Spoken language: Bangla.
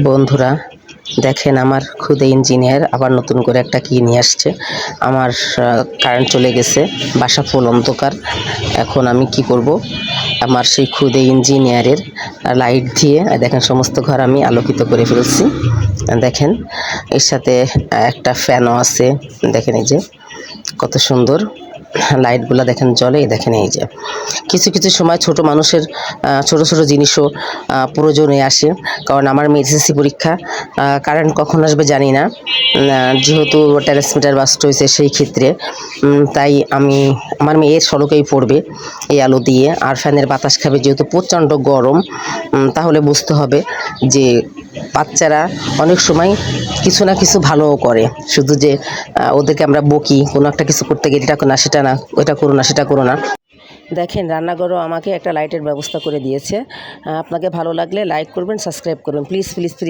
বন্ধুরা দেখেন, আমার খুদে ইঞ্জিনিয়ার আবার নতুন করে একটা কি নিয়ে আসছে। আমার কারেন্ট চলে গেছে, বাসা ফুল অন্ধকার। এখন আমি কি করব? আমার সেই খুদে ইঞ্জিনিয়ারের লাইট দিয়ে দেখেন সমস্ত ঘর আমি আলোকিত করে ফেলছি। দেখেন, এর সাথে একটা ফ্যানও আছে। দেখেন এই যে কত সুন্দর লাইটগুলো দেখেন জ্বলে। দেখেন এই যে কিছু কিছু সময় ছোট মানুষের ছোট ছোট জিনিসও প্রয়োজনে আসে। কারণ আমার মেয়ে এসএসসি পরীক্ষা, কারেন্ট কখন আসবে জানি না। যেহেতু ট্রান্সমিটার বাস্ট হয়েছে সেই ক্ষেত্রে, তাই আমার মেয়ে সড়কেই পড়বে এই আলো দিয়ে, আর ফ্যানের বাতাস খাবে। যেহেতু প্রচণ্ড গরম, তাহলে বুঝতে হবে যে বাচ্চারা অনেক সময় কিছু না কিছু ভালোও করে। শুধু যে ওদেরকে আমরা বকি কোনো একটা কিছু করতে গেলে এটা না সেটা না, ওইটা করো না সেটা করো না। দেখেন, রান্নাঘরও আমাকে একটা লাইটের ব্যবস্থা করে দিয়েছে। আপনাকে ভালো লাগলে লাইক করবেন, সাবস্ক্রাইব করবেন, প্লিজ প্লিজ প্লিজ।